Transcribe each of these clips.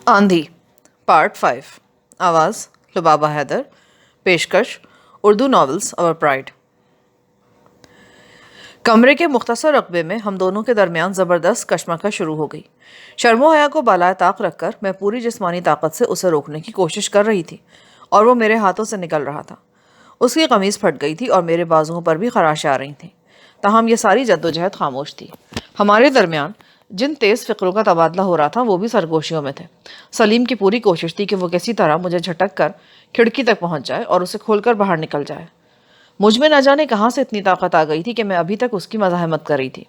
आंधी पार्ट 5 आवाज़ लुबाबा हैदर पेशकश उर्दू नॉवेल्स और प्राइड। कमरे के मुख्तसर रकबे में हम दोनों के दरमियान ज़बरदस्त कशमकश शुरू हो गई। शर्मो हया को बालाए ताक रखकर मैं पूरी जिस्मानी ताकत से उसे रोकने की कोशिश कर रही थी और वो मेरे हाथों से निकल रहा था। उसकी कमीज़ फट गई थी और मेरे बाजुओं पर भी खराशें आ रही थीं। ताहम ये सारी जद्दोजहद खामोश थी। हमारे दरमियान जिन तेज़ फ़िक्रों का तबादला हो रहा था वो भी सरगोशियों में थे। सलीम की पूरी कोशिश थी कि वो किसी तरह मुझे झटक कर खिड़की तक पहुंच जाए और उसे खोलकर बाहर निकल जाए। मुझ में न जाने कहाँ से इतनी ताकत आ गई थी कि मैं अभी तक उसकी मज़ाहमत कर रही थी।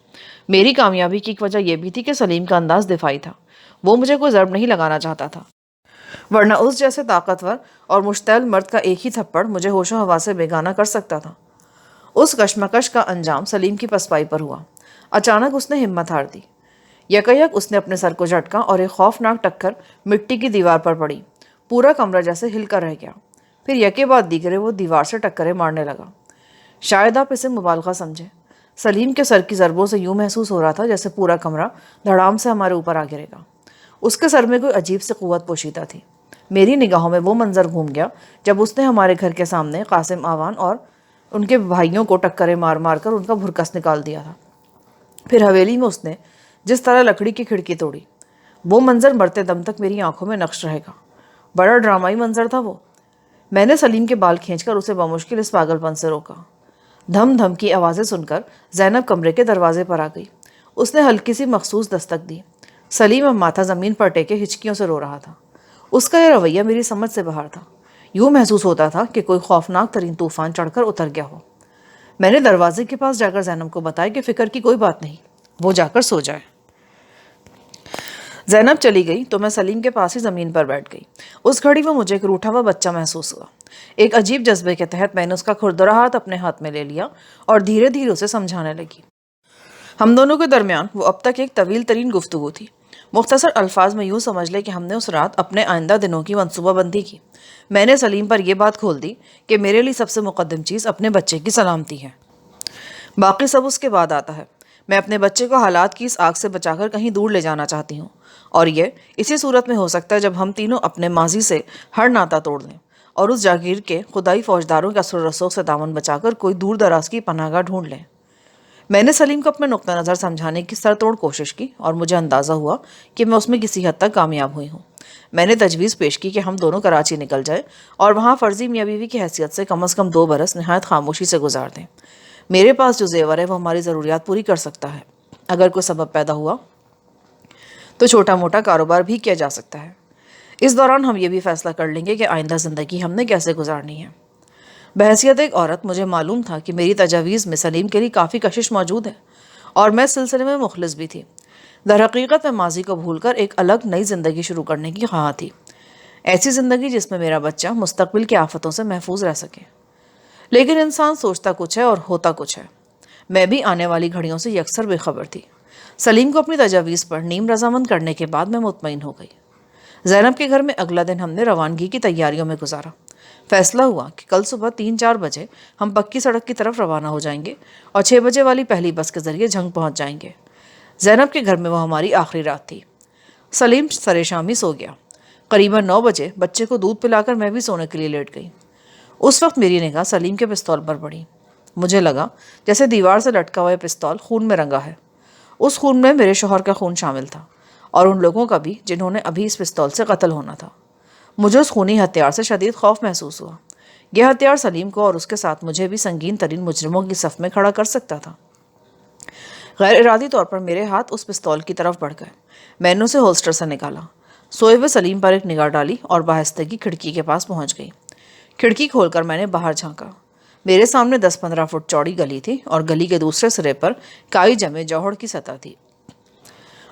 मेरी कामयाबी की एक वजह यह भी थी कि सलीम का अंदाज दिफाई था। वो मुझे कोई ज़र्ब नहीं लगाना चाहता था, वरना उस जैसे ताकतवर और मुश्तैल मर्द का एक ही थप्पड़ मुझे होशो हवा से बेगाना कर सकता था। उस कशमकश का अंजाम सलीम की पसपाई पर हुआ। अचानक उसने हिम्मत हार दी। यकयक उसने अपने सर को झटका और एक खौफनाक टक्कर मिट्टी की दीवार पर पड़ी। पूरा कमरा जैसे हिलकर रह गया। फिर यके बाद दीगरे वो दीवार से टक्करें मारने लगा। शायद आप इसे मुबालगा समझे। सलीम के सर की ज़रबों से यूं महसूस हो रहा था जैसे पूरा कमरा धड़ाम से हमारे ऊपर आ गिरेगा। उसके सर में कोई अजीब सी कुव्वत पोशीदा थी। मेरी निगाहों में वो मंजर घूम गया जब उसने हमारे घर के सामने कासिम आवान और उनके भाइयों को टक्करें मार मार कर उनका भुरकस निकाल दिया था। फिर हवेली में उसने जिस तरह लकड़ी की खिड़की तोड़ी, वो मंजर मरते दम तक मेरी आंखों में नक्श रहेगा। बड़ा ड्रामाई मंजर था वो। मैंने सलीम के बाल खींचकर उसे बमुश्किल इस पागलपन से रोका। धम धम की आवाज़ें सुनकर ज़ैनब कमरे के दरवाजे पर आ गई। उसने हल्की सी मखसूस दस्तक दी। सलीम अब माथा ज़मीन पर टेके हिचकियों से रो रहा था। उसका यह रवैया मेरी समझ से बाहर था। यूँ महसूस होता था कि कोई खौफनाक तरीन तूफान चढ़कर उतर गया हो। मैंने दरवाजे के पास जाकर ज़ैनब को बताया कि फ़िक्र की कोई बात नहीं, वो जाकर सो जाए। ज़ैनब चली गई तो मैं सलीम के पास ही ज़मीन पर बैठ गई। उस घड़ी में मुझे एक रूठा हुआ बच्चा महसूस हुआ। एक अजीब जज्बे के तहत मैंने उसका खुरदरा हाथ अपने हाथ में ले लिया और धीरे धीरे उसे समझाने लगी। हम दोनों के दरमियान वो अब तक एक तवील तरीन गुफ्तगू थी। मुख्तसर अल्फाज में यूँ समझ ले कि हमने उस रात अपने आइंदा दिनों की मनसूबाबंदी की। मैंने सलीम पर यह बात खोल दी कि मेरे लिए सबसे मुकद्दम चीज़ अपने बच्चे की सलामती है, बाकी सब उसके बाद आता है। मैं अपने बच्चे को हालात की इस आग से बचाकर कहीं दूर ले जाना चाहती हूँ, और ये इसी सूरत में हो सकता है जब हम तीनों अपने माजी से हर नाता तोड़ दें और उस जागीर के खुदाई फौजदारों के असर रसूख से दामन बचाकर कोई दूर दराज की पनाहगाह ढूंढ लें। मैंने सलीम को अपने नुक्ता नज़र समझाने की सरतोड़ कोशिश की और मुझे अंदाज़ा हुआ कि मैं उसमें किसी हद तक कामयाब हुई हूँ। मैंने तजवीज़ पेश की कि हम दोनों कराची निकल जाए और वहाँ फ़र्जी मियाँ बीवी की हैसियत से कम अज़ कम 2 बरस नहायत खामोशी से गुजार दें। मेरे पास जो जेवर है वो हमारी ज़रूरियात पूरी कर सकता है। अगर कोई सबब पैदा हुआ तो छोटा मोटा कारोबार भी किया जा सकता है। इस दौरान हम ये भी फ़ैसला कर लेंगे कि आइंदा ज़िंदगी हमने कैसे गुजारनी है। बहैसियत एक औरत मुझे मालूम था कि मेरी तजावीज़ में सलीम के लिए काफ़ी कशिश मौजूद है और मैं इस सिलसिले में मुखलिस भी थी। दरहकीकत मैं माजी को भूलकर एक अलग नई ज़िंदगी शुरू करने की ख्वाह थी। ऐसी ज़िंदगी जिसमें मेरा बच्चा मुस्तकबिल की आफतों से महफूज रह सके। लेकिन इंसान सोचता कुछ है और होता कुछ है। मैं भी आने वाली घड़ियों से यकसर बेखबर थी। सलीम को अपनी तजावीज़ पर नीम रजामंद करने के बाद मैं मुतमईन हो गई। ज़ैनब के घर में अगला दिन हमने रवानगी की तैयारियों में गुजारा। फैसला हुआ कि कल सुबह 3-4 बजे हम पक्की सड़क की तरफ रवाना हो जाएंगे और 6 बजे वाली पहली बस के ज़रिए झंग पहुंच जाएंगे। ज़ैनब के घर में वो हमारी आखिरी रात थी। सलीम सरे शामी सो गया। करीबन 9 बजे बच्चे को दूध पिलाकर मैं भी सोने के लिए लेट गई। उस वक्त मेरी निगाह सलीम के पिस्तौल पर पड़ी। मुझे लगा जैसे दीवार से लटका हुआ पिस्तौल खून में रंगा है। उस खून में मेरे शौहर का खून शामिल था और उन लोगों का भी जिन्होंने अभी इस पिस्तौल से कत्ल होना था। मुझे उस खूनी हथियार से शदीद खौफ महसूस हुआ। यह हथियार सलीम को और उसके साथ मुझे भी संगीन तरीन मुजरिमों की सफ़ में खड़ा कर सकता था। गैर इरादी तौर पर मेरे हाथ उस पिस्तौल की तरफ बढ़ गए। मैंने उसे होल्स्टर से निकाला, सोए हुए सलीम पर एक निगाह डाली और बाहिस्तगी खिड़की के पास पहुंच गई। खिड़की खोलकर मैंने बाहर झांका। मेरे सामने 10-15 फुट चौड़ी गली थी और गली के दूसरे सिरे पर काई जमे जौहड़ की सतह थी।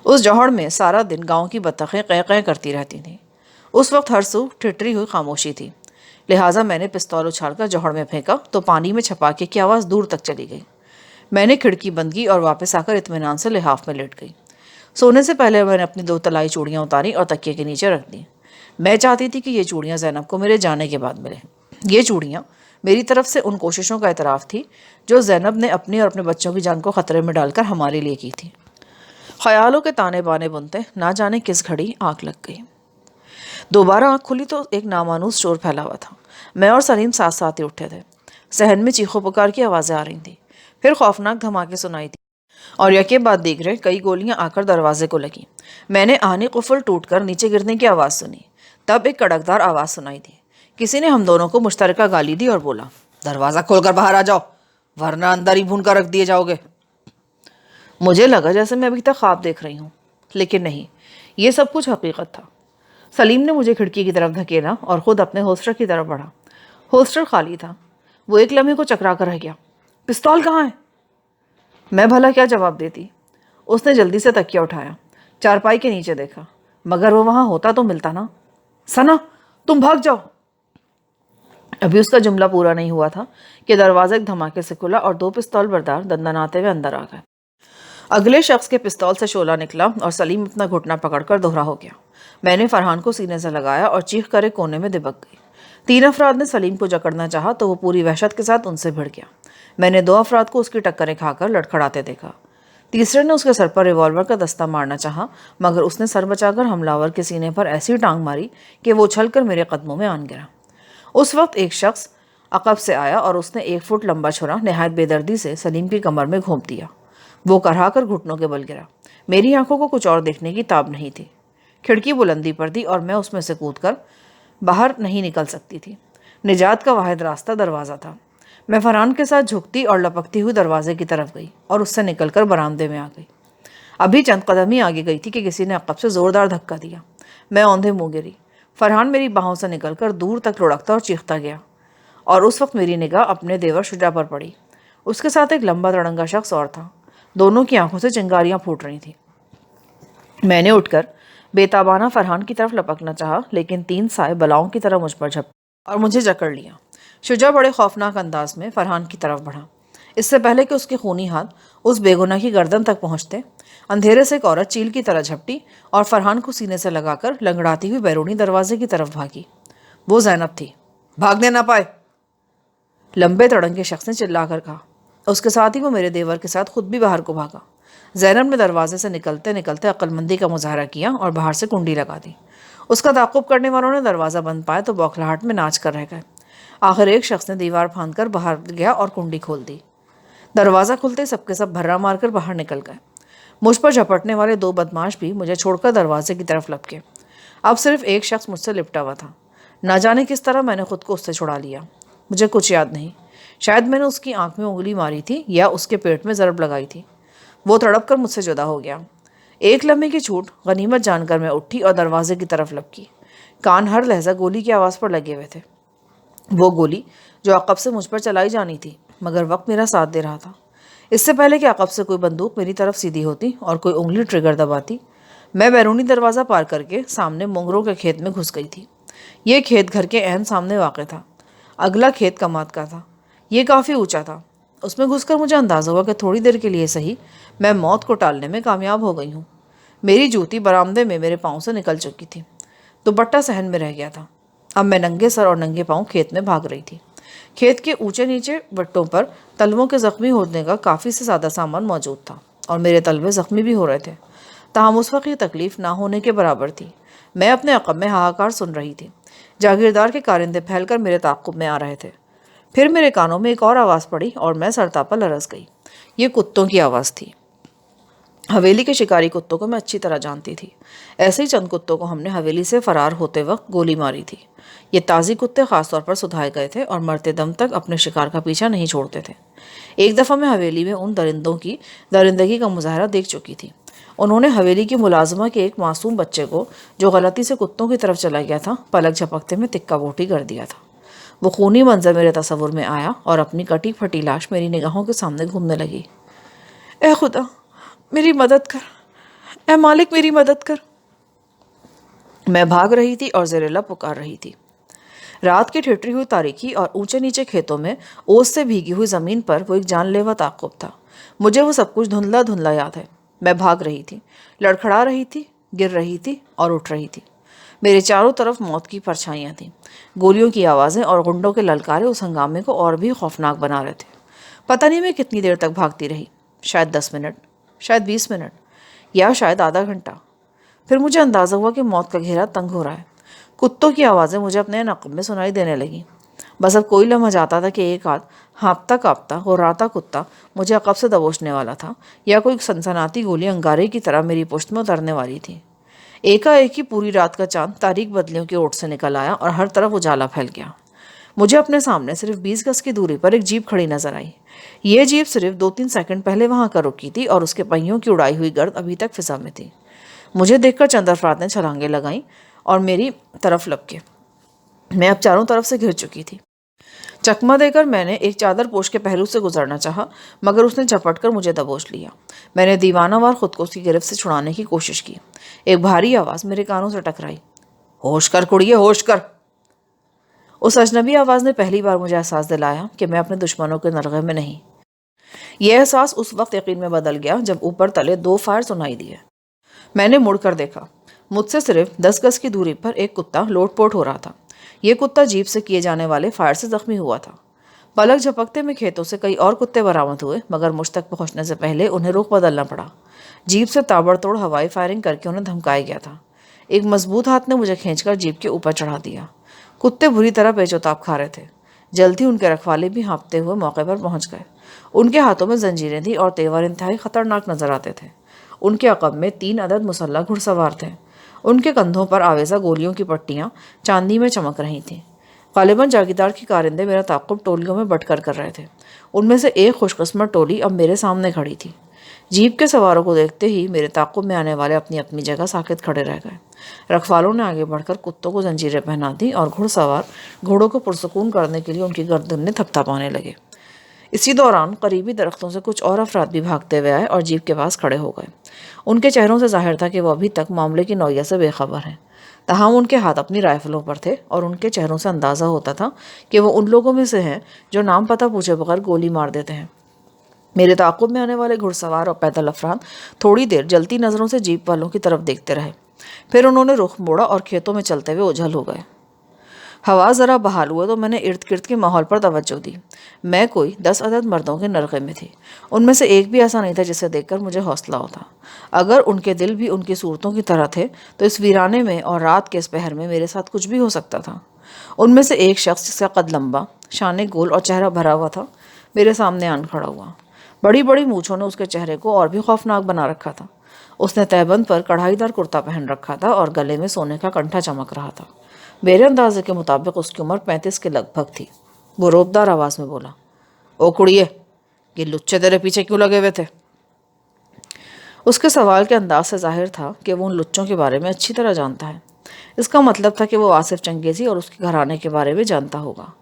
उस जौहड़ में सारा दिन गांव की बतखें कै कै करती रहती थीं। उस वक्त हर सू ठिठरी हुई खामोशी थी। लिहाजा मैंने पिस्तौल उछालकर जौहड़ में फेंका तो पानी में छपाके की आवाज़ दूर तक चली गई। मैंने खिड़की बंद की और वापस आकर इत्मीनान से लिहाफ में लेट गई। सोने से पहले मैंने अपनी 2 तलाई चूड़ियाँ उतारी और तकिए के नीचे रख दी। मैं चाहती थी कि ये चूड़ियाँ ज़ैनब को मेरे जाने के बाद मिलें। ये चूड़ियाँ मेरी तरफ से उन कोशिशों का एतराफ़ थी जो ज़ैनब ने अपनी और अपने बच्चों की जान को ख़तरे में डालकर हमारे लिए की थी। ख्यालों के ताने बाने बुनते ना जाने किस घड़ी आँख लग गई। दोबारा आँख खुली तो एक नामानूस शोर फैला हुआ था। मैं और सलीम साथ साथ ही उठे थे। सहन में चीखों पुकार की आवाज़ें आ रही थी। फिर खौफनाक धमाके सुनाई दी और यके बाद दीगरे कई गोलियां आकर दरवाजे को लगी। मैंने आने कुफल टूटकर नीचे गिरने की आवाज़ सुनी। तब एक कड़कदार आवाज़ सुनाई दी। किसी ने हम दोनों को मुश्तरका गाली दी और बोला, दरवाज़ा खोलकर बाहर आ जाओ, वरना अंदर ही भून कर रख दिए जाओगे। मुझे लगा जैसे मैं अभी तक ख्वाब देख रही हूँ, लेकिन नहीं, ये सब कुछ हकीकत था। सलीम ने मुझे खिड़की की तरफ धकेला और ख़ुद अपने होस्टर की तरफ बढ़ा। होस्टर खाली था। वो एक लम्हे को चकरा कर रह गया। पिस्तौल कहाँ है? मैं भला क्या जवाब देती। उसने जल्दी से तकिया उठाया, चारपाई के नीचे देखा, मगर वो वहाँ होता तो मिलता ना। सना, तुम भाग जाओ। अभी उसका जुमला पूरा नहीं हुआ था कि दरवाज़ा एक धमाके से खुला और 2 पिस्तौल बरदार दंदनाते हुए अंदर आ गए। अगले शख्स के पिस्तौल से शोला निकला और सलीम अपना घुटना पकड़कर दोहरा हो गया। मैंने फरहान को सीने से लगाया और चीख कर एक कोने में दिबक गई। 3 अफराद ने सलीम को जकड़ना चाहा तो वो पूरी वहशत के साथ उनसे भिड़ गया। मैंने 2 अफराद को उसकी टक्करें खाकर लड़खड़ाते देखा। तीसरे ने उसके सर पर रिवॉल्वर का दस्ता मारना चाहा, मगर उसने सर बचाकर हमलावर के सीने पर ऐसी टांग मारी कि वो उछलकर मेरे कदमों में आन गिरा। उस वक्त एक शख्स अकब से आया और उसने 1 फुट लंबा छुरा नहायत बेदर्दी से सलीम की कमर में घोंप दिया। वो करहा कर घुटनों के बल गिरा। मेरी आंखों को कुछ और देखने की ताब नहीं थी। खिड़की बुलंदी पर थी और मैं उसमें से कूदकर बाहर नहीं निकल सकती थी। निजात का वाहिद रास्ता दरवाज़ा था। मैं फरहान के साथ झुकती और लपकती हुई दरवाजे की तरफ गई और उससे निकलकर बरामदे में आ गई। अभी चंद कदम ही आगे गई थी कि किसी ने अकब से ज़ोरदार धक्का दिया। मैं औंधे मुँह गिरी। फरहान मेरी बाहों से निकलकर दूर तक लुढ़कता और चीखता गया और उस वक्त मेरी निगाह अपने देवर शुजा पर पड़ी। उसके साथ एक लंबा तड़ंगा शख्स और था। दोनों की आंखों से चिंगारियां फूट रही थीं। मैंने उठकर बेताबाना फरहान की तरफ लपकना चाहा, लेकिन 3 साए बलाओं की तरह मुझ पर झपटे और मुझे जकड़ लिया। शुजा बड़े खौफनाक अंदाज में फरहान की तरफ बढ़ा। इससे पहले कि उसके खूनी हाथ उस बेगुनाह की गर्दन तक पहुंचते, अंधेरे से एक औरत चील की तरह झपटी और फरहान को सीने से लगाकर लंगड़ाती हुई बैरूनी दरवाजे की तरफ भागी। वो ज़ैनब थी। भागने ना पाए, लंबे तड़ंगे शख्स ने चिल्लाकर कहा। उसके साथ ही वो मेरे देवर के साथ खुद भी बाहर को भागा। ज़ैनब ने दरवाजे से निकलते निकलते अक्लमंदी का मुजाहरा किया और बाहर से कुंडी लगा दी। उसका ताक़ुब करने वालों ने दरवाज़ा बंद पाया तो बौखलाहट में नाच कर रह गए। आखिर एक शख्स ने दीवार फांदकर बाहर गया और कुंडी खोल दी। दरवाज़ा खुलते सबके सब भर्रा मारकर बाहर निकल गए। मुझ पर झपटने वाले 2 बदमाश भी मुझे छोड़कर दरवाजे की तरफ लपके। अब सिर्फ एक शख्स मुझसे लिपटा हुआ था। न जाने किस तरह मैंने खुद को उससे छुड़ा लिया। मुझे कुछ याद नहीं। शायद मैंने उसकी आंख में उंगली मारी थी या उसके पेट में ज़रब लगाई थी। वो तड़प कर मुझसे जुदा हो गया। एक लम्हे की छूट गनीमत जानकर मैं उठी और दरवाजे की तरफ लपकी। कान हर लहजा गोली की आवाज़ पर लगे हुए थे। वो गोली जो अकब से मुझ पर चलाई जानी थी, मगर वक्त मेरा साथ दे रहा था। इससे पहले कि अकब से कोई बंदूक मेरी तरफ सीधी होती और कोई उंगली ट्रिगर दबाती, मैं बैरूनी दरवाज़ा पार करके सामने मोंगरों के खेत में घुस गई थी। ये खेत घर के ऐन सामने वाक़ था। अगला खेत कमात का था। ये काफ़ी ऊंचा था। उसमें घुसकर मुझे अंदाज़ा हुआ कि थोड़ी देर के लिए सही मैं मौत को टालने में कामयाब हो गई हूँ। मेरी जूती बरामदे में मेरे पाँव से निकल चुकी थी। दुपट्टा सहन में रह गया था। अब मैं नंगे सर और नंगे पाँव खेत में भाग रही थी। खेत के ऊंचे नीचे वट्टों पर तलवों के ज़ख्मी होने का काफ़ी से ज़्यादा सामान मौजूद था और मेरे तलवे ज़ख्मी भी हो रहे थे। ताहम उस वक्त ये तकलीफ़ ना होने के बराबर थी। मैं अपने अक़ब में हाहाकार सुन रही थी। जागीरदार के कारिंदे फैलकर मेरे ताक़ुब में आ रहे थे। फिर मेरे कानों में एक और आवाज़ पड़ी और मैं सरतापा लरस गई। ये कुत्तों की आवाज़ थी। हवेली के शिकारी कुत्तों को मैं अच्छी तरह जानती थी। ऐसे ही चंद कुत्तों को हमने हवेली से फरार होते वक्त गोली मारी थी। ये ताज़ी कुत्ते ख़ास तौर पर सुधाए गए थे और मरते दम तक अपने शिकार का पीछा नहीं छोड़ते थे। एक दफ़ा मैं हवेली में उन दरिंदों की दरिंदगी का मुजाहरा देख चुकी थी। उन्होंने हवेली की मुलाजमा के एक मासूम बच्चे को, जो गलती से कुत्तों की तरफ चला गया था, पलक झपकते में तिक्का बोटी कर दिया था। वो खूनी मंजर मेरे तसव्वुर में आया और अपनी कटी फटी लाश मेरी निगाहों के सामने घूमने लगी। ए खुदा, मेरी मदद कर, ए मालिक मेरी मदद कर। मैं भाग रही थी और ज़ेरेला पुकार रही थी। रात की ठिठरी हुई तारीकी और ऊंचे नीचे खेतों में ओस से भीगी हुई ज़मीन पर वो एक जानलेवा ताक़ुब था। मुझे वो सब कुछ धुंधला धुंधला याद है। मैं भाग रही थी, लड़खड़ा रही थी, गिर रही थी और उठ रही थी। मेरे चारों तरफ मौत की परछाइयाँ थीं। गोलियों की आवाज़ें और गुंडों के ललकारे उस हंगामे को और भी खौफनाक बना रहे थे। पता नहीं मैं कितनी देर तक भागती रही। शायद 10 मिनट, शायद 20 मिनट, या शायद आधा घंटा। फिर मुझे अंदाज़ा हुआ कि मौत का घेरा तंग हो रहा है। कुत्तों की आवाज़ें मुझे अपने नक़ब में सुनाई देने लगीं। बस अब कोई लम्हा जाता था कि एक हाथ हाँफता काँपता हुर्राता कुत्ता मुझे अकब से दबोचने वाला था, या कोई सनसनाती गोली अंगारे की तरह मेरी पुश्त में उतरने वाली थी। एकाएक ही पूरी रात का चांद तारीक बदलियों की ओट से निकल आया और हर तरफ उजाला फैल गया। मुझे अपने सामने सिर्फ 20 गज की दूरी पर एक जीप खड़ी नजर आई। ये जीप सिर्फ 2-3 सेकंड पहले वहां कर रुकी थी और उसके पहियों की उड़ाई हुई गर्द अभी तक फिजा में थी। मुझे देखकर चंद अफराद ने छलांगे लगाई और मेरी तरफ लपके। मैं अब चारों तरफ से घिर चुकी थी। चकमा देकर मैंने एक चादर पोश के पहलू से गुजरना चाहा, मगर उसने झपट कर मुझे दबोच लिया। मैंने दीवानावार खुद को उसकी गिरफ्त से छुड़ाने की कोशिश की। एक भारी आवाज़ मेरे कानों से टकराई, होश कर कुड़िए, होश कर। उस अजनबी आवाज़ ने पहली बार मुझे एहसास दिलाया कि मैं अपने दुश्मनों के नरगे में नहीं। यह एहसास उस वक्त यकीन में बदल गया जब ऊपर तले 2 फायर सुनाई दिए। मैंने मुड़कर देखा। मुझसे सिर्फ 10 गज की दूरी पर एक कुत्ता लोटपोट हो रहा था। ये कुत्ता जीप से किए जाने वाले फायर से जख्मी हुआ था। पलक झपकते में खेतों से कई और कुत्ते बरामद हुए, मगर मुझ तक पहुंचने से पहले उन्हें रुख बदलना पड़ा। जीप से ताबड़तोड़ हवाई फायरिंग करके उन्हें धमकाया गया था। एक मजबूत हाथ ने मुझे खींचकर जीप के ऊपर चढ़ा दिया। कुत्ते बुरी तरह बेचौताब खा रहे थे। जल्द ही उनके रखवाले भी हाँफते हुए मौके पर पहुंच गए। उनके हाथों में जंजीरें थी और तेवर इंतहाई खतरनाक नजर आते थे। उनके अकब में 3 अदद मुसल्लह घुड़सवार थे। उनके कंधों पर आवेजा गोलियों की पट्टियां चांदी में चमक रही थीं। गालिबन जागीरदार की कारिंदे मेरा ताक़ुब टोलियों में बंटकर कर रहे थे। उनमें से एक खुशकिस्मत टोली अब मेरे सामने खड़ी थी। जीप के सवारों को देखते ही मेरे ताक़ुब में आने वाले अपनी अपनी जगह साकित खड़े रह गए। रखवालों ने आगे बढ़कर कुत्तों को जंजीरें पहना दी और घुड़सवार घोड़ों को पुरसकून करने के लिए उनकी गर्दन में थपथपाने लगे। इसी दौरान करीबी दरख्तों से कुछ और अफराद भी भागते हुए आए और जीप के पास खड़े हो गए। उनके चेहरों से जाहिर था कि वो अभी तक मामले की नौयत से बेखबर हैं। तहां उनके हाथ अपनी राइफलों पर थे और उनके चेहरों से अंदाज़ा होता था कि वो उन लोगों में से हैं जो नाम पता पूछे बगैर गोली मार देते हैं। मेरे ताक़ुब में आने वाले घुड़सवार और पैदल अफराद थोड़ी देर जलती नज़रों से जीप वालों की तरफ देखते रहे। फिर उन्होंने रुख मोड़ा और खेतों में चलते हुए ओझल हो गए। हवा ज़रा बहाल हुआ तो मैंने इर्द गिर्द के माहौल पर तवज्जो दी। मैं कोई 10 अदद मर्दों के नरक़े में थी। उनमें से एक भी ऐसा नहीं था जिसे देखकर मुझे हौसला होता। अगर उनके दिल भी उनकी सूरतों की तरह थे तो इस वीराने में और रात के इस पहर में मेरे साथ कुछ भी हो सकता था। उनमें से एक शख्स जिसका कद लंबा, शाने गोल और चेहरा भरा हुआ था, मेरे सामने आन खड़ा हुआ। बड़ी बड़ी मूँछों ने उसके चेहरे को और भी खौफनाक बना रखा था। उसने तहबंद पर कढ़ाईदार कुर्ता पहन रखा था और गले में सोने का कंठा चमक रहा था। मेरे अंदाजे के मुताबिक उसकी उम्र 35 के लगभग थी। वो रोबदार आवाज़ में बोला, ओ कुड़िए, ये लुच्चे तेरे पीछे क्यों लगे हुए थे? उसके सवाल के अंदाज से जाहिर था कि वो उन लुच्चों के बारे में अच्छी तरह जानता है। इसका मतलब था कि वो वासिफ चंगेज़ी और उसके घराने के बारे में जानता होगा।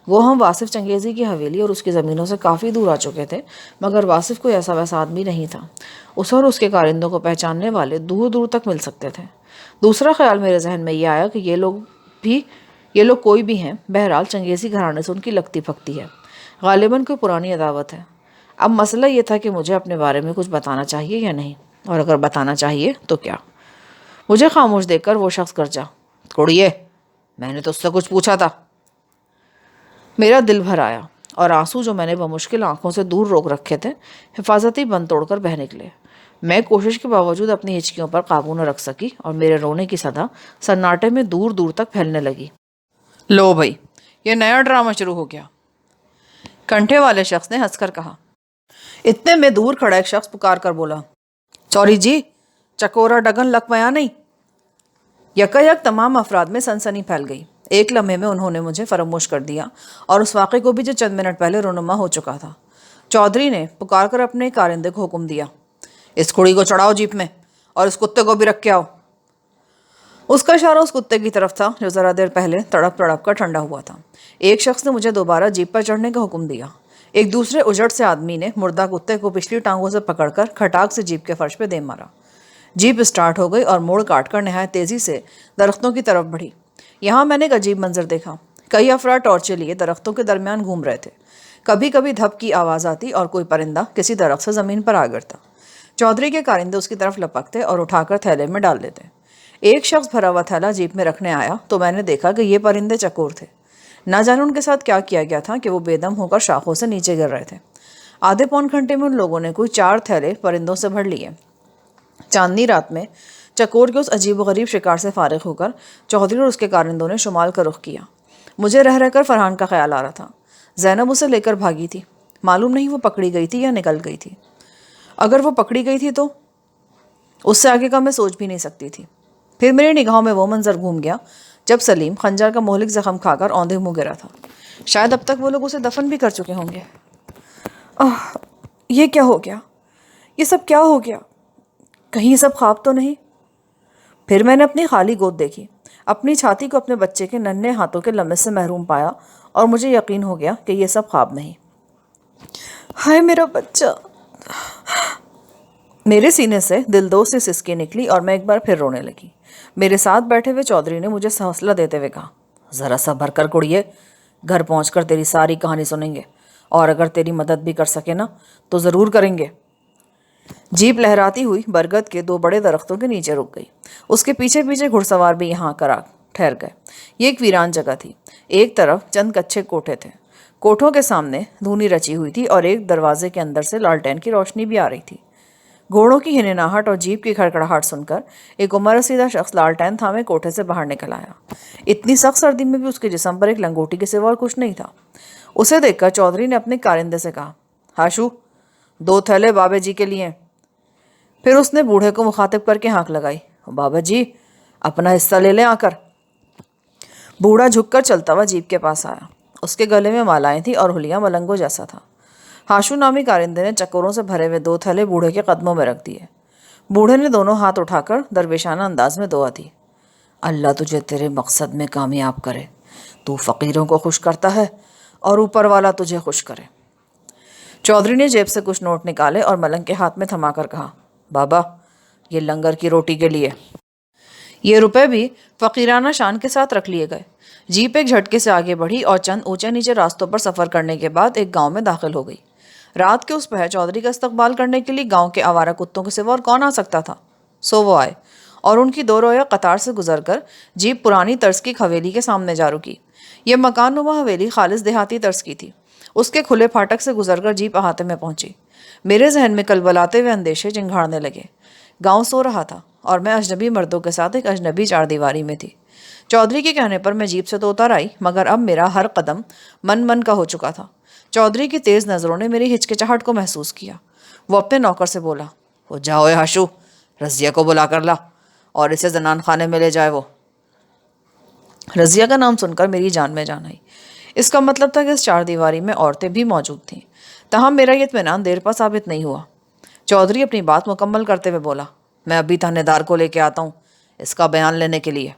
वो हम वासिफ चंगेज़ी की हवेली और उसकी ज़मीनों से काफ़ी दूर आ चुके थे, मगर वासिफ कोई ऐसा वैसा आदमी नहीं था। उसे और उसके कारिंदों को पहचानने वाले दूर दूर तक मिल सकते थे। दूसरा ख्याल मेरे जहन में यह आया कि ये लोग कोई भी हैं, बहरहाल चंगेज़ी घराने से उनकी लगती फकती है। गालिबन कोई पुरानी अदावत है। अब मसला ये था कि मुझे अपने बारे में कुछ बताना चाहिए या नहीं, और अगर बताना चाहिए तो क्या। मुझे खामोश देखकर वो शख्स गरजा, कुड़िए, मैंने तो उससे कुछ पूछा था। मेरा दिल भर आया और आंसू जो मैंने बमुश्किल आंखों से दूर रोक रखे थे हिफाजती बंद तोड़कर बह निकले। मैं कोशिश के बावजूद अपनी हिचकियों पर काबू न रख सकी और मेरे रोने की सदा सन्नाटे में दूर दूर तक फैलने लगी। लो भाई, ये नया ड्रामा शुरू हो गया, कंठे वाले शख्स ने हंसकर कहा। इतने में दूर खड़ा एक शख्स पुकार कर बोला, सॉरी जी, चकोरा डगन लक मया नहीं। यकायक तमाम अफराद में सनसनी फैल गई। एक लम्हे में उन्होंने मुझे फरामोश कर दिया और उस वाक़े को भी जो चंद मिनट पहले रोनुमा हो चुका था। चौधरी ने पुकार कर अपने कारिंदे को हुक्म दिया, इस कुड़ी को चढ़ाओ जीप में और इस कुत्ते को भी रख के आओ। उसका इशारा उस कुत्ते की तरफ था जो ज़रा देर पहले तड़प तड़प कर ठंडा हुआ था। एक शख्स ने मुझे दोबारा जीप पर चढ़ने का हुक्म दिया। एक दूसरे उजड़ से आदमी ने मुर्दा कुत्ते को पिछली टांगों से पकड़कर खटाक से जीप के फर्श पे दे मारा। जीप स्टार्ट हो गई और मोड़ काटकर नहायत तेज़ी से दरख्तों की तरफ बढ़ी। यहाँ मैंने एक अजीब मंजर देखा। कई अफराद टॉर्चें लिए दरख्तों के दरमियान घूम रहे थे। कभी कभी धप की आवाज़ आती और कोई परिंदा किसी दरख्त से ज़मीन पर आ गिरता। चौधरी के कारिंदे उसकी तरफ लपकते और उठाकर थैले में डाल देते। एक शख्स भरा हुआ थैला जीप में रखने आया तो मैंने देखा कि ये परिंदे चकोर थे। ना जाने उनके साथ क्या किया गया था कि वो बेदम होकर शाखों से नीचे गिर रहे थे। आधे पौन घंटे में उन लोगों ने कोई 4 थैले परिंदों से भर लिए। चांदनी रात में چکور کے اس عجیب و غریب شکار سے فارغ ہو کر چودھری اور اس کے کارندوں نے شمال کا رخ کیا۔ مجھے رہ رہ کر فرحان کا خیال آ رہا تھا۔ زینب اسے لے کر بھاگی تھی، معلوم نہیں وہ پکڑی گئی تھی یا نکل گئی تھی۔ اگر وہ پکڑی گئی تھی تو اس سے آگے کا میں سوچ بھی نہیں سکتی تھی۔ پھر میری نگاہوں میں وہ منظر گھوم گیا جب سلیم خنجر کا مہلک زخم کھا کر اوندھے منہ گرا تھا۔ شاید اب تک وہ لوگ اسے دفن بھی کر چکے ہوں گے۔ یہ کیا ہو گیا؟ یہ سب کیا ہو گیا؟ کہیں یہ سب خواب تو نہیں؟ پھر میں نے اپنی خالی گود دیکھی، اپنی چھاتی کو اپنے بچے کے ننھے ہاتھوں کے لمس سے محروم پایا اور مجھے یقین ہو گیا کہ یہ سب خواب نہیں۔ ہائے میرا بچہ! میرے سینے سے دل دو سے سسکی نکلی اور میں ایک بار پھر رونے لگی۔ میرے ساتھ بیٹھے ہوئے چودھری نے مجھے حوصلہ دیتے ہوئے کہا، ذرا سا بھر کر کڑیے، گھر پہنچ کر تیری ساری کہانی سنیں گے، اور اگر تیری مدد بھی کر سکے نا تو ضرور کریں گے۔ جیپ لہراتی ہوئی برگد کے 2 بڑے درختوں کے نیچے رک گئی۔ اس کے پیچھے پیچھے گھڑ سوار بھی یہاں کر ٹھہر گئے۔ یہ ایک ویران جگہ تھی۔ ایک طرف چند کچے کوٹھے تھے، کوٹھوں کے سامنے دھونی رچی ہوئی تھی اور ایک دروازے کے اندر سے لالٹین کی روشنی بھی آ رہی تھی۔ گھوڑوں کی ہنہناہٹ اور جیپ کی کھڑکھڑاہٹ سن کر ایک عمر رسیدہ شخص لالٹین تھامے کوٹھے سے باہر نکل آیا۔ اتنی سخت سردی میں بھی اس کے جسم پر ایک لنگوٹی کے سوا اور کچھ نہیں تھا۔ اسے دیکھ کر چودھری نے اپنے کارندے سے کہا، ہاشو، 2 تھیلے بابا جی کے لیے۔ پھر اس نے بوڑھے کو مخاطب کر کے ہانک لگائی، بابا جی اپنا حصہ لے لیں آ کر۔ بوڑھا جھک کر چلتا ہوا جیپ کے پاس آیا۔ اس کے گلے میں مالائیں تھیں اور ہولیا ملنگوں جیسا تھا۔ ہاشو نامی کارندے نے چکوروں سے بھرے ہوئے 2 تھیلے بوڑھے کے قدموں میں رکھ دیے۔ بوڑھے نے دونوں ہاتھ اٹھا کر درویشانہ انداز میں دعا دی، اللہ تجھے تیرے مقصد میں کامیاب کرے، تو فقیروں کو خوش کرتا ہے اور اوپر والا تجھے خوش کرے۔ چودھری نے جیب سے کچھ نوٹ نکالے اور ملنگ کے ہاتھ میں تھما کر کہا، بابا یہ لنگر کی روٹی کے لیے۔ یہ روپے بھی فقیرانہ شان کے ساتھ رکھ لیے گئے۔ جیپ ایک جھٹکے سے آگے بڑھی اور چند اونچے نیچے راستوں پر سفر کرنے کے بعد ایک گاؤں میں داخل ہو گئی۔ رات کے اس پہر چودھری کا استقبال کرنے کے لیے گاؤں کے آوارہ کتوں کے سوا اور کون آ سکتا تھا؟ سو وہ آئے اور ان کی 2 رویا قطار سے گزر کر جیپ پرانی طرز کی حویلی کے سامنے جا رکی۔ یہ مکان نما حویلی خالص دیہاتی طرز کی تھی۔ اس کے کھلے پھاٹک سے گزر کر جیپ احاطے میں پہنچی۔ میرے ذہن میں کلبلاتے ہوئے اندیشے چنگھاڑنے لگے۔ گاؤں سو رہا تھا اور میں اجنبی مردوں کے ساتھ ایک اجنبی 4 دیواری میں تھی۔ چودھری کے کہنے پر میں جیپ سے تو اتر آئی، مگر اب میرا ہر قدم من کا ہو چکا تھا۔ چودھری کی تیز نظروں نے میری ہچکچاہٹ کو محسوس کیا۔ وہ اپنے نوکر سے بولا، وہ جاؤ اے ہاشو، رضیہ کو بلا کر لا اور اسے زنان خانے میں لے جائے۔ وہ رضیہ کا نام سن کر میری جان میں جان آئی۔ اس کا مطلب تھا کہ اس 4 دیواری میں عورتیں بھی موجود تھیں۔ تاہم میرا یہ اطمینان دیر پا ثابت نہیں ہوا۔ چودھری اپنی بات مکمل کرتے ہوئے بولا، میں ابھی تھانے دار کو لے کے آتا ہوں اس کا بیان لینے کے لیے۔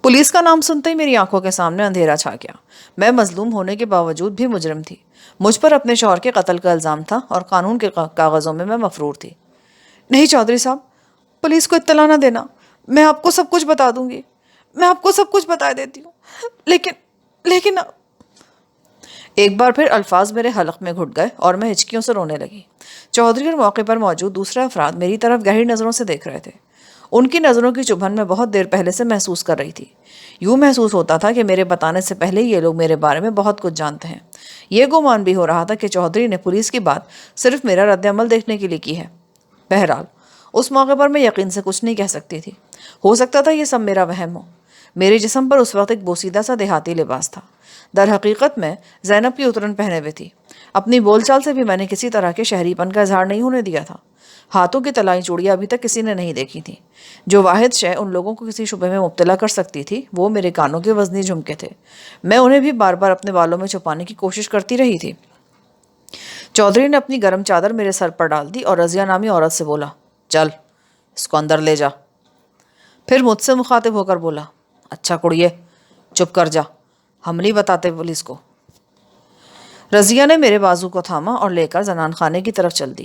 پولیس کا نام سنتے ہی میری آنکھوں کے سامنے اندھیرا چھا گیا۔ میں مظلوم ہونے کے باوجود بھی مجرم تھی۔ مجھ پر اپنے شوہر کے قتل کا الزام تھا اور قانون کے کاغذوں میں میں مفرور تھی۔ نہیں چودھری صاحب، پولیس کو اطلاع نہ دینا، میں آپ کو سب کچھ بتا دوں گی، میں آپ کو سب کچھ بتا دیتی ہوں، لیکن ایک بار پھر الفاظ میرے حلق میں گھٹ گئے اور میں ہچکیوں سے رونے لگی۔ چودھری اور موقع پر موجود دوسرے افراد میری طرف گہری نظروں سے دیکھ رہے تھے۔ ان کی نظروں کی چبھن میں بہت دیر پہلے سے محسوس کر رہی تھی۔ یوں محسوس ہوتا تھا کہ میرے بتانے سے پہلے یہ لوگ میرے بارے میں بہت کچھ جانتے ہیں۔ یہ گمان بھی ہو رہا تھا کہ چودھری نے پولیس کی بات صرف میرا رد عمل دیکھنے کے لیے کی ہے۔ بہرحال اس موقع پر میں یقین سے کچھ نہیں کہہ سکتی تھی۔ ہو سکتا تھا یہ سب میرا وہم ہو۔ میرے جسم پر اس وقت ایک بوسیدہ سا دیہاتی لباس تھا۔ در حقیقت میں زینب کی اترن پہنے ہوئے تھی۔ اپنی بول چال سے بھی میں نے کسی طرح کے شہری پن کا اظہار نہیں ہونے دیا تھا۔ ہاتھوں کی طلائی چوڑیاں ابھی تک کسی نے نہیں دیکھی تھی۔ جو واحد شے ان لوگوں کو کسی شبہ میں مبتلا کر سکتی تھی وہ میرے کانوں کے وزنی جھمکے تھے۔ میں انہیں بھی بار بار اپنے بالوں میں چھپانے کی کوشش کرتی رہی تھی۔ چودھری نے اپنی گرم چادر میرے سر پر ڈال دی اور رضیہ نامی عورت سے بولا، چل اس کو اندر لے جا۔ پھر مجھ سے مخاطب ہو کر بولا، اچھا کڑیے چپ کر جا، ہم نہیں بتاتے پولیس کو۔ رضیہ نے میرے بازو کو تھاما اور لے کر زنان خانے کی طرف چل دی۔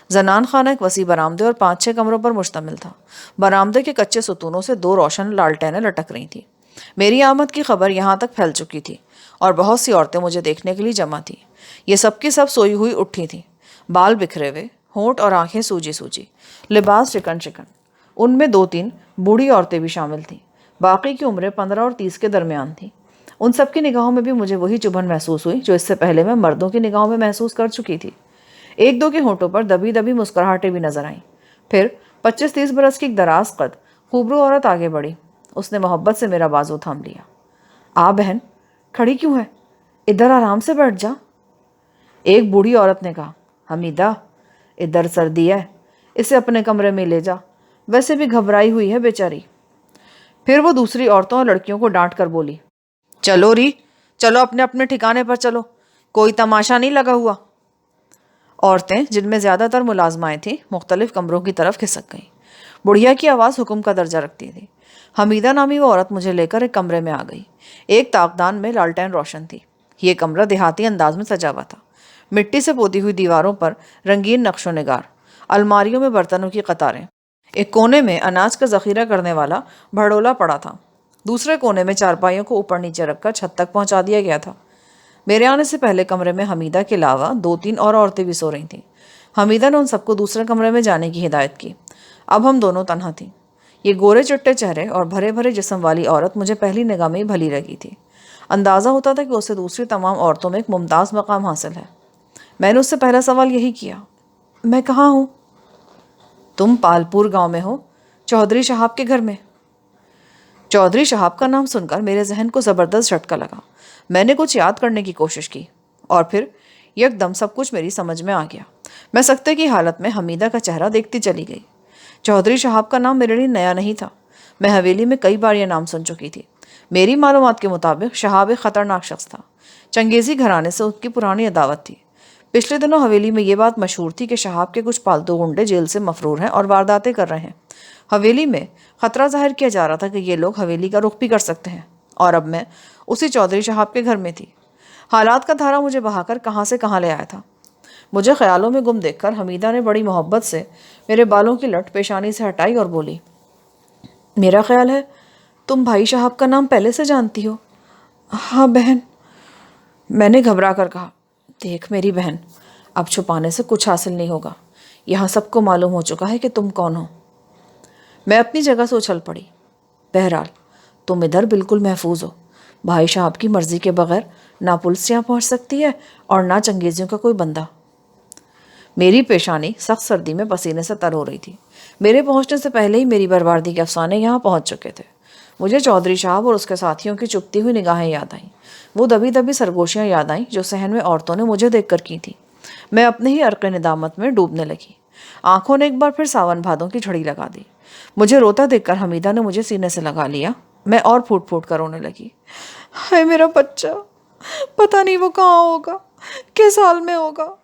زنان خانہ ایک وسیع برآمدے اور 5-6 کمروں پر مشتمل تھا۔ برآمدے کے کچے ستونوں سے 2 روشن لالٹینیں لٹک رہی تھیں۔ میری آمد کی خبر یہاں تک پھیل چکی تھی اور بہت سی عورتیں مجھے دیکھنے کے لیے جمع تھیں۔ یہ سب کی سب سوئی ہوئی اٹھی تھیں، بال بکھرے ہوئے، ہونٹ اور آنکھیں سوجی سوجی، لباس چکن چکن۔ ان میں 2-3 بوڑھی عورتیں بھی شامل تھیں۔ باقی کی عمریں 15 اور 30 کے درمیان تھیں۔ ان سب کی نگاہوں میں بھی مجھے وہی چبھن محسوس ہوئی جو اس سے پہلے میں مردوں کی نگاہوں میں محسوس کر چکی تھی۔ 1-2 کے ہونٹوں پر دبی دبی مسکراہٹیں بھی نظر آئیں۔ پھر 25-30 बरस की एक दराज कद खूबरू औरत आगे बढ़ी। उसने मोहब्बत से मेरा बाजू थाम लिया। आ बहन, खड़ी क्यों है? इधर आराम से बैठ जा। एक बूढ़ी औरत ने कहा, हमीदा, इधर सर्दी है, इसे अपने कमरे में ले जा, वैसे भी घबराई हुई है बेचारी। फिर वो दूसरी औरतों और लड़कियों को डांट कर बोली, चलो री, चलो अपने अपने ठिकाने पर चलो, कोई तमाशा नहीं लगा हुआ। औरतें, जिनमें ज़्यादातर मुलाजमाएं थीं, मुख्तलिफ कमरों की तरफ खिसक गईं। बुढ़िया की आवाज़ हुक्म का दर्जा रखती थी। हमीदा नामी वो औरत मुझे लेकर एक कमरे में आ गई। एक ताकदान में लालटेन रोशन थी। ये कमरा देहाती अंदाज में सजा हुआ था। मिट्टी से पोती हुई दीवारों पर रंगीन नक्शो निगार, अलमारियों में बर्तनों की कतारें। एक कोने में अनाज का जखीरा करने वाला भड़ोला पड़ा था। दूसरे कोने में चारपाइयों को ऊपर नीचे रखकर छत तक पहुंचा दिया गया था। मेरे आने से पहले कमरे में हमीदा के अलावा 2-3 और औरतें भी सो रही थीं। हमीदा ने उन सबको दूसरे कमरे में जाने की हिदायत की। अब हम दोनों तन्हा थीं। ये गोरे चिट्टे चेहरे और भरे भरे जिस्म वाली औरत मुझे पहली निगाह में ही भली लगी थी। अंदाज़ा होता था कि उसे दूसरी तमाम औरतों में एक मुमताज़ मकाम हासिल है। मैंने उससे पहला सवाल यही किया, मैं कहाँ हूँ? तुम पालपुर गांव में हो, चौधरी साहब के घर में। चौधरी साहब का नाम सुनकर मेरे जहन को ज़बरदस्त झटका लगा। मैंने कुछ याद करने की कोशिश की और फिर यकदम सब कुछ मेरी समझ में आ गया। मैं सख्ते की हालत में हमीदा का चेहरा देखती चली गई। चौधरी साहब का नाम मेरे लिए नया नहीं था। मैं हवेली में कई बार यह नाम सुन चुकी थी। मेरी मालूमात के मुताबिक शहाब एक ख़तरनाक शख्स था। चंगेज़ी घराने से उसकी पुरानी अदावत थी। पिछले दिनों हवेली में ये बात मशहूर थी कि शहाब के कुछ पालतू गुंडे जेल से मफरूर हैं और वारदातें कर रहे हैं। हवेली में ख़तरा जाहिर किया जा रहा था कि ये लोग हवेली का रुख भी कर सकते हैं, और अब मैं उसी चौधरी साहब के घर में थी। हालात का धारा मुझे बहाकर कहाँ से कहाँ ले आया था। मुझे ख्यालों में गुम देखकर हमीदा ने बड़ी मोहब्बत से मेरे बालों की लट पेशानी से हटाई और बोली, मेरा ख्याल है तुम भाई साहब का नाम पहले से जानती हो। हाँ बहन, मैंने घबरा कर कहा। देख मेरी बहन, अब छुपाने से कुछ हासिल नहीं होगा। यहाँ सबको मालूम हो चुका है कि तुम कौन हो। मैं अपनी जगह से उछल पड़ी। बहरहाल तुम इधर बिल्कुल महफूज हो। भाई साहब की मर्जी के बगैर ना पुलिस यहाँ पहुँच सकती है और ना चंगेजियों का कोई बंदा। मेरी पेशानी सख्त सर्दी में पसीने से तर हो रही थी। मेरे पहुंचने से पहले ही मेरी बर्बादी के अफसाने यहाँ पहुंच चुके थे। मुझे चौधरी साहब और उसके साथियों की चुपती हुई निगाहें याद आईं। वो दबी दबी सरगोशियाँ याद आईं जो सहन में औरतों ने मुझे देखकर की थी। मैं अपने ही अर्क निदामत में डूबने लगी। आंखों ने एक बार फिर सावन भादों की झड़ी लगा दी। मुझे रोता देखकर हमीदा ने मुझे सीने से लगा लिया। मैं और फूट फूट कर रोने लगी। हाय मेरा बच्चा, पता नहीं वो कहाँ होगा, किस हाल में होगा।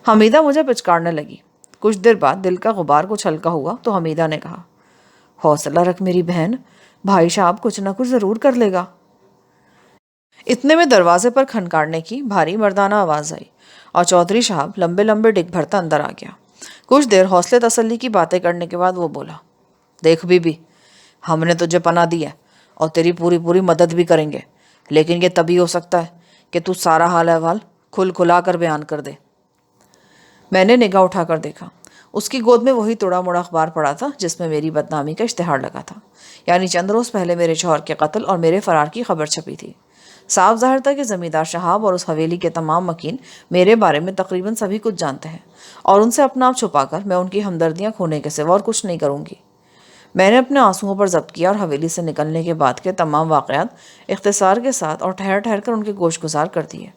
हमीदा मुझे पिचकारने लगी। कुछ देर बाद दिल का गुबार कुछ हल्का हुआ तो हमीदा ने कहा, हौसला रख मेरी बहन, भाई साहब कुछ ना कुछ ज़रूर कर लेगा। इतने में दरवाजे पर खनकारने की भारी मर्दाना आवाज़ आई और चौधरी साहब लंबे लंबे डिग भरता अंदर आ गया। कुछ देर हौसले तसल्ली की बातें करने के बाद वो बोला, देख बीबी, हमने तुझे पनाह दी है और तेरी पूरी पूरी मदद भी करेंगे, लेकिन ये तभी हो सकता है कि तू सारा हाल अहवाल खुल खुला कर बयान कर दे। मैंने निगाह उठाकर देखा। उसकी गोद में वही तोड़ा मोड़ा अखबार पड़ा था जिसमें मेरी बदनामी का इश्तिहार लगा था, यानी चंद रोज़ पहले मेरे शौहर के कत्ल और मेरे फरार की खबर छपी थी। साफ ज़ाहिर था कि ज़मींदार साहब और उस हवेली के तमाम मकीन मेरे बारे में तकरीबन सभी कुछ जानते हैं और उनसे अपना आप छुपाकर मैं उनकी हमदर्दियाँ खोने के सिवा और कुछ नहीं करूँगी। मैंने अपने आंसुओं पर जब्त किया और हवेली से निकलने के बाद के तमाम वाक़यात इख्तिसार के साथ और ठहर ठहर कर उनके गोश गुजार कर दिए।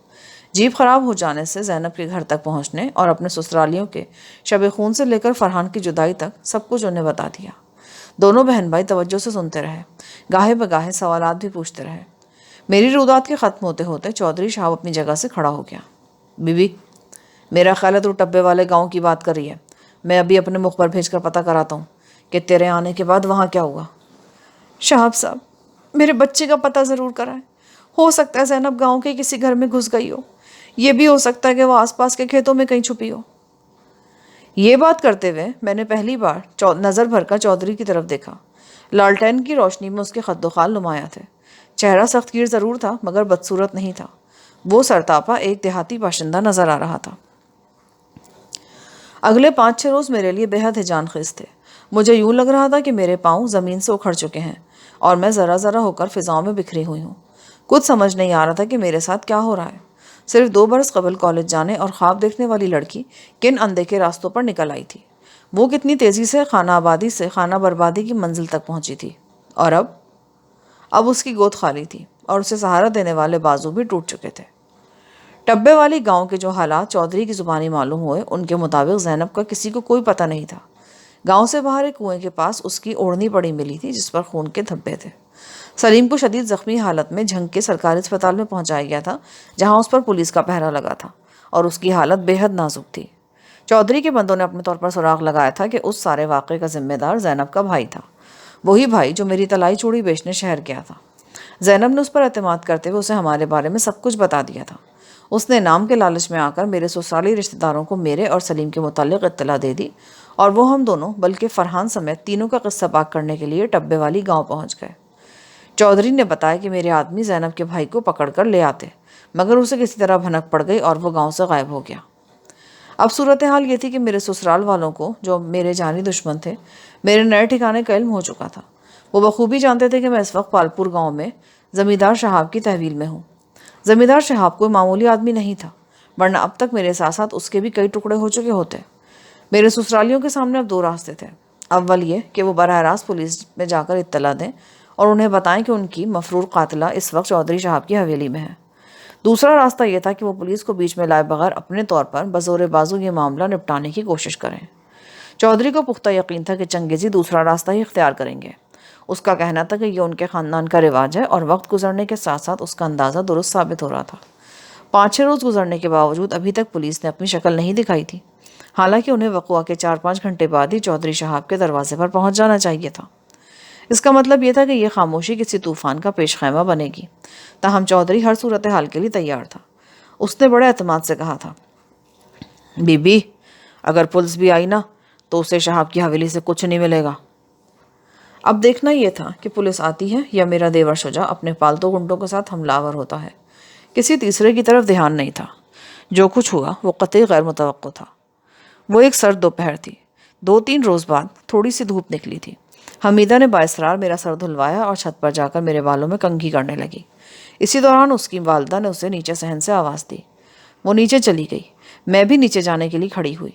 जीप ख़राब हो जाने से ज़ैनब के घर तक पहुंचने और अपने ससुरालियों के शब खून से लेकर फरहान की जुदाई तक सब कुछ उन्हें बता दिया। दोनों बहन भाई तवज्जो से सुनते रहे, गाहे बगाहे सवालात भी पूछते रहे। मेरी रुदात के ख़त्म होते होते चौधरी साहब अपनी जगह से खड़ा हो गया। बीबी, मेरा ख्याल है तू टब्बे वाले गाँव की बात कर रही है। मैं अभी अपने मुखबर भेज कर पता कराता हूँ कि तेरे आने के बाद वहाँ क्या हुआ। साहब, मेरे बच्चे का पता ज़रूर कराएं। हो सकता है ज़ैनब गाँव के किसी घर में घुस गई हो, ये भी हो सकता है कि वो आसपास के खेतों में कहीं छुपी हो। ये बात करते हुए मैंने पहली बार नज़र भरकर चौधरी की तरफ देखा। लालटेन की रोशनी में उसके खद्दोखाल नुमाया थे। चेहरा सख्तगीर ज़रूर था मगर बदसूरत नहीं था। वो सरतापा एक देहाती बाशिंदा नज़र आ रहा था। अगले 5-6 रोज़ मेरे लिए बेहद हिजानखेज़ थे। मुझे यूँ लग रहा था कि मेरे पाँव ज़मीन से उखड़ चुके हैं और मैं ज़रा ज़रा होकर फ़िज़ाओं में बिखरी हुई हूँ। कुछ समझ नहीं आ रहा था कि मेरे साथ क्या हो रहा है। सिर्फ 2 बरस कबल कॉलेज जाने और ख्वाब देखने वाली लड़की किन अनदेखे रास्तों पर निकल आई थी। وہ کتنی تیزی سے خانہ آبادی سے خانہ بربادی کی منزل تک پہنچی تھی، اور اب اس کی گود خالی تھی اور اسے سہارا دینے والے بازو بھی ٹوٹ چکے تھے۔ ٹبے والی گاؤں کے جو حالات چودھری کی زبانی معلوم ہوئے، ان کے مطابق زینب کا کسی کو کوئی پتہ نہیں تھا۔ گاؤں سے باہر ایک کنویں کے پاس اس کی اوڑھنی پڑی ملی تھی جس پر خون کے دھبے تھے۔ سلیم کو شدید زخمی حالت میں جھنگ کے سرکاری اسپتال میں پہنچایا گیا تھا، جہاں اس پر پولیس کا پہرا لگا تھا اور اس کی حالت بے حد نازک تھی۔ چودھری کے بندوں نے اپنے طور پر سراغ لگایا تھا کہ اس سارے واقعے کا ذمہ دار زینب کا بھائی تھا، وہی بھائی جو میری طلائی چوڑی بیچنے شہر گیا تھا۔ زینب نے اس پر اعتماد کرتے ہوئے اسے ہمارے بارے میں سب کچھ بتا دیا تھا۔ اس نے نام کے لالچ میں آ کر میرے سسرالی رشتہ داروں کو میرے اور سلیم کے متعلق اطلاع دے دی، اور وہ ہم دونوں بلکہ فرحان سمیت تینوں کا قصہ پاک کرنے کے لیے ٹبے والی گاؤں پہنچ گئے۔ چودھری نے بتایا کہ میرے آدمی زینب کے بھائی کو پکڑ کر لے آتے، مگر اسے کسی طرح بھنک پڑ گئی اور وہ گاؤں سے غائب ہو گیا۔ اب صورتحال یہ تھی کہ میرے سسرال والوں کو، جو میرے جانی دشمن تھے، میرے نئے ٹھکانے کا علم ہو چکا تھا۔ وہ بخوبی جانتے تھے کہ میں اس وقت پالپور گاؤں میں زمیندار شہاب کی تحویل میں ہوں۔ زمیندار شہاب کوئی معمولی آدمی نہیں تھا، ورنہ اب تک میرے ساتھ ساتھ اس کے بھی کئی ٹکڑے ہو چکے ہوتے۔ میرے سسرالیوں کے سامنے اب دو راستے تھے۔ اول یہ کہ وہ براہ راست پولیس میں جا کر اطلاع دیں اور انہیں بتائیں کہ ان کی مفرور قاتلہ اس وقت چودھری شہاب کی حویلی میں ہے۔ دوسرا راستہ یہ تھا کہ وہ پولیس کو بیچ میں لائے بغیر اپنے طور پر بزور بازو یہ معاملہ نپٹانے کی کوشش کریں۔ چودھری کو پختہ یقین تھا کہ چنگیزی دوسرا راستہ ہی اختیار کریں گے۔ اس کا کہنا تھا کہ یہ ان کے خاندان کا رواج ہے، اور وقت گزرنے کے ساتھ ساتھ اس کا اندازہ درست ثابت ہو رہا تھا۔ 5-6 روز گزرنے کے باوجود ابھی تک پولیس نے اپنی شکل نہیں دکھائی تھی، حالانکہ انہیں وقوع کے 4-5 گھنٹے بعد ہی چودھری شہاب کے دروازے پر پہنچ جانا چاہیے تھا۔ اس کا مطلب یہ تھا کہ یہ خاموشی کسی طوفان کا پیش خیمہ بنے گی۔ تاہم چودھری ہر صورتحال کے لیے تیار تھا۔ اس نے بڑے اعتماد سے کہا تھا، بی بی، اگر پولیس بھی آئی نا تو اسے شہاب کی حویلی سے کچھ نہیں ملے گا۔ اب دیکھنا یہ تھا کہ پولیس آتی ہے یا میرا دیور شجاع اپنے پالتو گنڈوں کے ساتھ حملہ آور ہوتا ہے۔ کسی تیسرے کی طرف دھیان نہیں تھا۔ جو کچھ ہوا وہ قطعی غیر متوقع تھا۔ وہ ایک سرد دوپہر تھی۔ 2-3 روز بعد تھوڑی سی دھوپ نکلی تھی۔ حمیدہ نے بااصرار میرا سر دھلوایا اور چھت پر جا کر میرے بالوں میں کنگھی کرنے لگی۔ اسی دوران اس کی والدہ نے اسے نیچے صحن سے آواز دی۔ وہ نیچے چلی گئی۔ میں بھی نیچے جانے کے لیے کھڑی ہوئی۔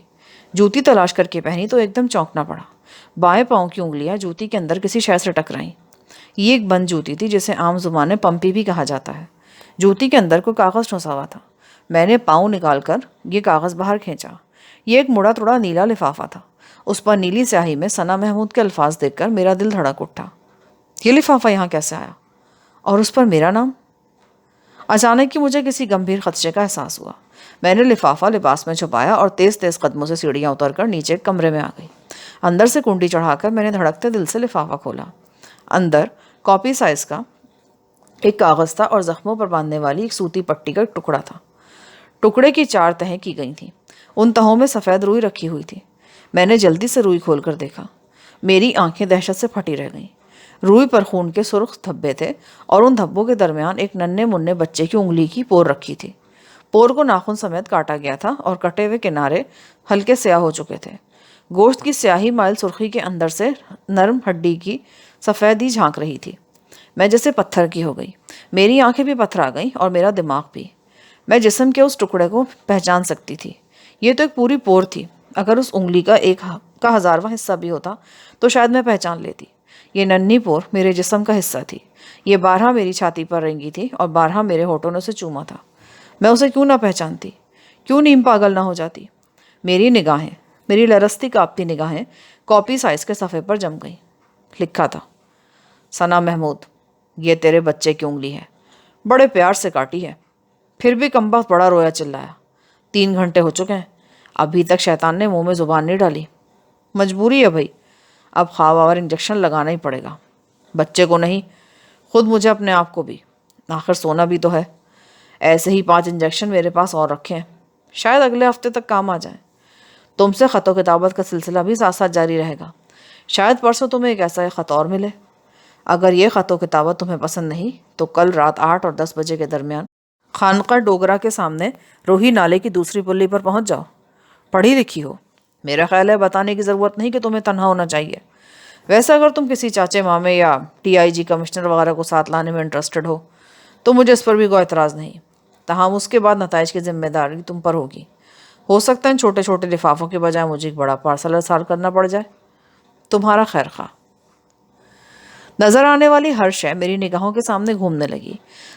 جوتی تلاش کر کے پہنی تو ایک دم چونکنا پڑا۔ بائیں پاؤں کی انگلیاں جوتی کے اندر کسی شے سے ٹکرائیں۔ یہ ایک بند جوتی تھی جسے عام زبان میں پمپی بھی کہا جاتا ہے۔ جوتی کے اندر کوئی کاغذ ٹھونسا ہوا تھا۔ میں نے پاؤں نکال کر یہ کاغذ باہر کھینچا۔ یہ ایک مڑا توڑا نیلا لفافہ تھا۔ اس پر نیلی سیاہی میں ثنا محمود کے الفاظ دیکھ کر میرا دل دھڑک اٹھا۔ یہ لفافہ یہاں کیسے آیا؟ اور اس پر میرا نام؟ اچانک ہی مجھے کسی گمبھیر خدشے کا احساس ہوا۔ میں نے لفافہ لباس میں چھپایا اور تیز تیز قدموں سے سیڑھیاں اتر کر نیچے کمرے میں آ گئی۔ اندر سے کنڈی چڑھا کر میں نے دھڑکتے دل سے لفافہ کھولا۔ اندر کاپی سائز کا ایک کاغذ تھا اور زخموں پر باندھنے والی ایک سوتی پٹی کا ایک ٹکڑا تھا۔ ٹکڑے کی 4 تہیں کی گئی تھیں۔ ان تہوں میں سفید روئی رکھی ہوئی تھی۔ میں نے جلدی سے روئی کھول کر دیکھا۔ میری آنکھیں دہشت سے پھٹی رہ گئیں۔ روئی پر خون کے سرخ دھبے تھے اور ان دھبوں کے درمیان ایک ننھے منھے بچے کی انگلی کی پور رکھی تھی۔ پور کو ناخن سمیت کاٹا گیا تھا اور کٹے ہوئے کنارے ہلکے سیاہ ہو چکے تھے۔ گوشت کی سیاہی مائل سرخی کے اندر سے نرم ہڈی کی سفیدی جھانک رہی تھی۔ میں جیسے پتھر کی ہو گئی۔ میری آنکھیں بھی پتھر آ گئیں اور میرا دماغ بھی۔ میں جسم کے اس ٹکڑے کو پہچان سکتی تھی۔ یہ تو ایک پوری پور تھی۔ اگر اس انگلی کا 1/1000واں حصہ بھی ہوتا تو شاید میں پہچان لیتی۔ یہ ننھی پور میرے جسم کا حصہ تھی۔ یہ بارہا میری چھاتی پر رنگی تھی اور بارہا میرے ہونٹوں نے اسے چوما تھا۔ میں اسے کیوں نہ پہچانتی؟ کیوں نیم پاگل نہ ہو جاتی؟ میری نگاہیں، میری لرزتی کانپتی نگاہیں کاپی سائز کے صفحے پر جم گئیں۔ لکھا تھا، ثنا محمود، یہ تیرے بچے کی انگلی ہے، بڑے پیار سے کاٹی ہے۔ پھر بھی کمبخت بڑا رویا چلایا۔ 3 گھنٹے ہو چکے ہیں، ابھی تک شیطان نے منہ میں زبان نہیں ڈالی۔ مجبوری ہے بھائی، اب خواب آور انجیکشن لگانا ہی پڑے گا، بچے کو نہیں، خود مجھے اپنے آپ کو بھی، آخر سونا بھی تو ہے۔ ایسے ہی 5 انجیکشن میرے پاس اور رکھے ہیں، شاید اگلے ہفتے تک کام آ جائیں۔ تم سے خط و کتابت کا سلسلہ بھی ساتھ ساتھ جاری رہے گا۔ شاید پرسوں تمہیں ایک ایسا خط اور ملے۔ اگر یہ خط و کتابت تمہیں پسند نہیں تو کل رات 8 اور 10 بجے کے درمیان خانقاہ ڈوگرا کے سامنے روہی نالے کی دوسری پلی پر پہنچ جاؤ۔ پڑھی لکھی ہو، میرا خیال ہے بتانے کی ضرورت نہیں کہ تمہیں تنہا ہونا چاہیے۔ ویسے اگر تم کسی چاچے مامے یا TIG کمشنر وغیرہ کو ساتھ لانے میں انٹرسٹڈ ہو تو مجھے اس پر بھی کوئی اعتراض نہیں، تاہم اس کے بعد نتائج کی ذمہ داری تم پر ہوگی۔ ہو سکتا ہے ان چھوٹے چھوٹے لفافوں کے بجائے مجھے ایک بڑا پارسل ارسال کرنا پڑ جائے. تمہارا خیر خواہ. نظر آنے والی ہر شے میری نگاہوں کے سامنے گھومنے لگی.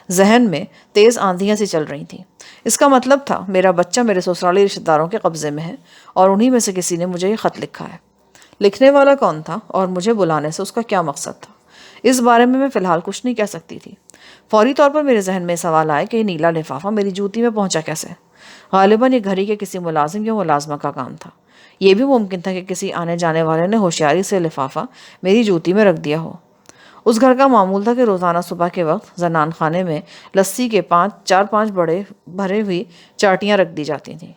ذہن میں تیز آندھیاں سی چل رہی تھیں. اس کا مطلب تھا میرا بچہ میرے سسرالی رشتہ داروں کے قبضے میں ہے اور انہی میں سے کسی نے مجھے یہ خط لکھا ہے. لکھنے والا کون تھا اور مجھے بلانے سے اس کا کیا مقصد تھا، اس بارے میں فی الحال کچھ نہیں کہہ سکتی تھی. فوری طور پر میرے ذہن میں سوال آئے کہ یہ نیلا لفافہ میری جوتی میں پہنچا کیسے. غالباً یہ گھڑی کے کسی ملازم یا ملازمہ کا کام تھا. یہ بھی ممکن تھا کہ کسی آنے جانے والے نے ہوشیاری سے لفافہ میری جوتی میں رکھ دیا ہو. اس گھر کا معمول تھا کہ روزانہ صبح کے وقت زنان خانے میں لسی کے 4-5 بڑے بھرے ہوئی چاٹیاں رکھ دی جاتی تھیں.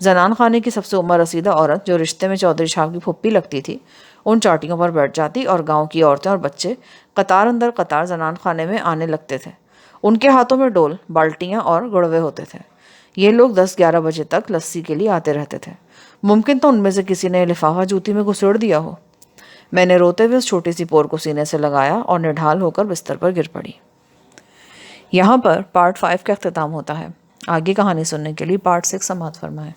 زنان خانے کی سب سے عمر رسیدہ عورت جو رشتے میں چودھری صاحب کی پھپھی لگتی تھی ان چاٹیوں پر بیٹھ جاتی اور گاؤں کی عورتیں اور بچے قطار اندر قطار زنان خانے میں آنے لگتے تھے. ان کے ہاتھوں میں ڈول، بالٹیاں اور گڑوے ہوتے تھے. یہ لوگ 10-11 بجے تک لسی کے لیے آتے رہتے تھے. ممکن تو ان میں سے کسی نے لفافہ جوتی میں گھسیڑ دیا ہو. میں نے روتے ہوئے اس چھوٹی سی پور کو سینے سے لگایا اور نڈھال ہو کر بستر پر گر پڑی. یہاں پر پارٹ 5 کا اختتام ہوتا ہے. آگے کہانی سننے کے لیے پارٹ 6 سماعت فرمائیں.